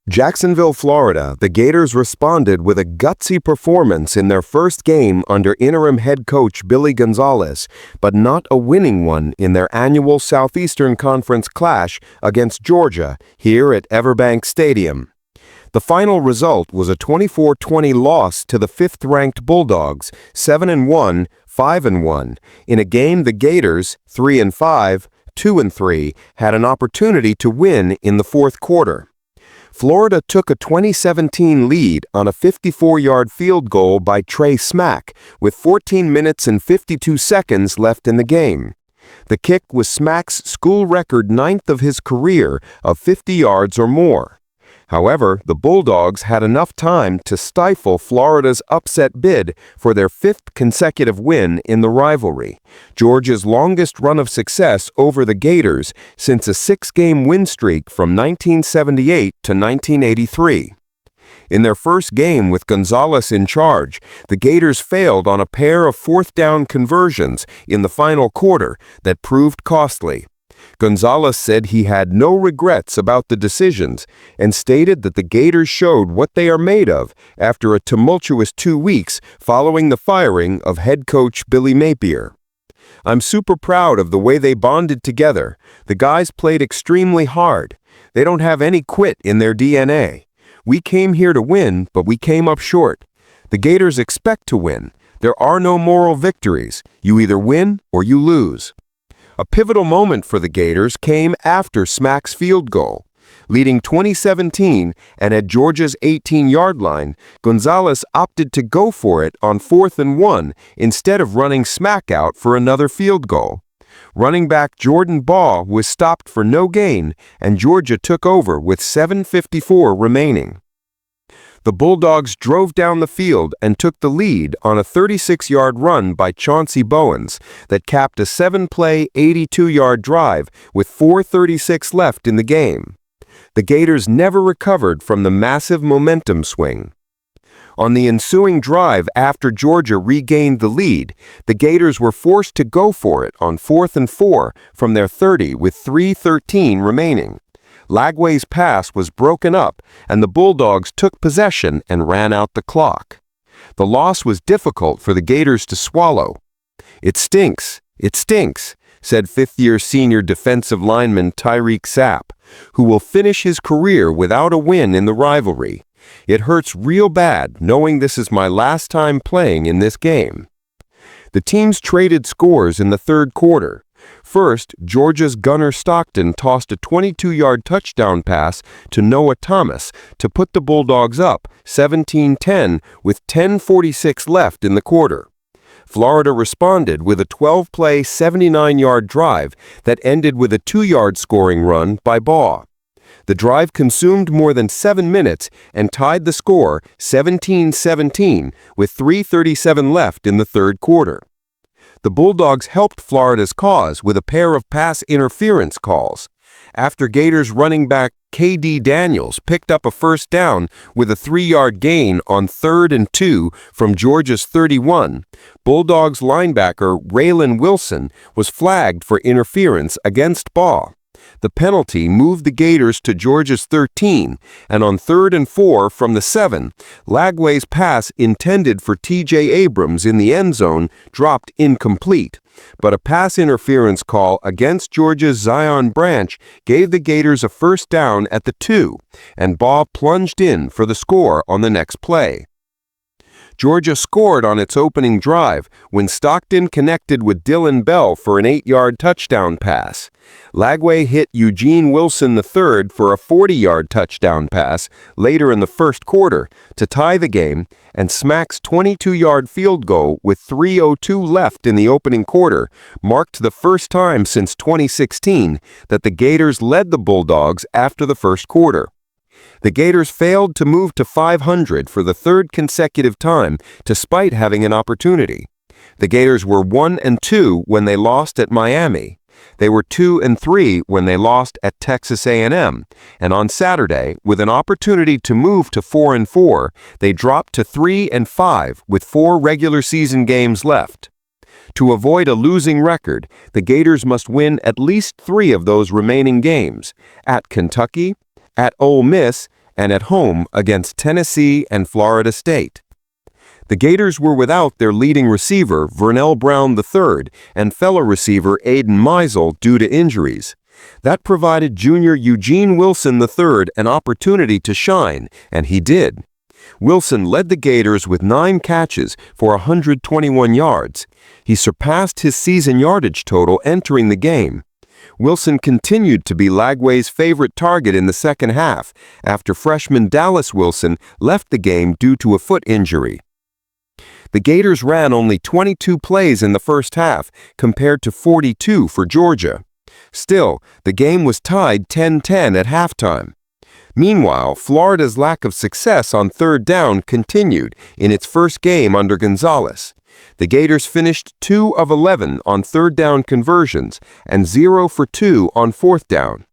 Jacksonville, Florida, the Gators responded with a gutsy performance in their first game under interim head coach Billy Gonzales, but not a winning one in their annual Southeastern Conference clash against Georgia here at EverBank Stadium. The final result was a 24-20 loss to the fifth-ranked Bulldogs, 7-1, 5-1, in a game the Gators, 3-5, 2-3, had an opportunity to win in the fourth quarter. Florida took a 2017 lead on a 54-yard field goal by Trey Smack with 14 minutes and 52 seconds left in the game. The kick was Smack's school record ninth of his career of 50 yards or more. However, the Bulldogs had enough time to stifle Florida's upset bid for their fifth consecutive win in the rivalry, Georgia's longest run of success over the Gators since a six-game win streak from 1978 to 1983. In their first game with Gonzales in charge, the Gators failed on a pair of fourth-down conversions in the final quarter that proved costly. Gonzales said he had no regrets about the decisions and stated that the Gators showed what they are made of after a tumultuous 2 weeks following the firing of head coach Billy Napier. "I'm super proud of the way they bonded together. The guys played extremely hard. They don't have any quit in their DNA. We came here to win, but we came up short. The Gators expect to win. There are no moral victories. You either win or you lose." A pivotal moment for the Gators came after Smack's field goal. Leading 2017 and at Georgia's 18-yard line, Gonzales opted to go for it on 4th and 1 instead of running Smack out for another field goal. Running back Jordan Baugh was stopped for no gain, and Georgia took over with 7:54 remaining. The Bulldogs drove down the field and took the lead on a 36-yard run by Chauncey Bowens that capped a 7-play, 82-yard drive with 4:36 left in the game. The Gators never recovered from the massive momentum swing. On the ensuing drive after Georgia regained the lead, the Gators were forced to go for it on 4th and 4 from their 30 with 3:13 remaining. Lagway's pass was broken up, and the Bulldogs took possession and ran out the clock. The loss was difficult for the Gators to swallow. It stinks," said fifth-year senior defensive lineman Tyreek Sapp, who will finish his career without a win in the rivalry. "It hurts real bad knowing this is my last time playing in this game." The teams traded scores in the third quarter. First, Georgia's Gunnar Stockton tossed a 22-yard touchdown pass to Noah Thomas to put the Bulldogs up 17-10 with 10:46 left in the quarter. Florida responded with a 12-play, 79-yard drive that ended with a 2-yard scoring run by Baugh. The drive consumed more than 7 minutes and tied the score 17-17 with 3:37 left in the third quarter. The Bulldogs helped Florida's cause with a pair of pass interference calls. After Gators running back K.D. Daniels picked up a first down with a 3-yard gain on 3rd and 2 from Georgia's 31, Bulldogs linebacker Raylan Wilson was flagged for interference against Baugh. The penalty moved the Gators to Georgia's 13, and on 3rd and 4 from the 7, Lagway's pass intended for T.J. Abrams in the end zone dropped incomplete, but a pass interference call against Georgia's Zion Branch gave the Gators a first down at the 2, and Baugh plunged in for the score on the next play. Georgia scored on its opening drive when Stockton connected with Dylan Bell for an 8-yard touchdown pass. Lagway hit Eugene Wilson III for a 40-yard touchdown pass later in the first quarter to tie the game, and Smack's 22-yard field goal with 3:02 left in the opening quarter marked the first time since 2016 that the Gators led the Bulldogs after the first quarter. The Gators failed to move to 500 for the third consecutive time, despite having an opportunity. The Gators were 1-2 when they lost at Miami. They were 2-3 when they lost at Texas A&M, and on Saturday, with an opportunity to move to 4-4, they dropped to 3-5 with 4 regular season games left. To avoid a losing record, the Gators must win at least 3 of those remaining games, at Kentucky, at Ole Miss, and at home against Tennessee and Florida State. The Gators were without their leading receiver, Vernell Brown III, and fellow receiver Aiden Meisel due to injuries. That provided junior Eugene Wilson III an opportunity to shine, and he did. Wilson led the Gators with 9 catches for 121 yards. He surpassed his season yardage total entering the game. Wilson continued to be Lagway's favorite target in the second half after freshman Dallas Wilson left the game due to a foot injury. The Gators ran only 22 plays in the first half compared to 42 for Georgia. Still, the game was tied 10-10 at halftime. Meanwhile, Florida's lack of success on third down continued in its first game under Gonzales. The Gators finished 2 of 11 on third down conversions and 0 for 2 on fourth down.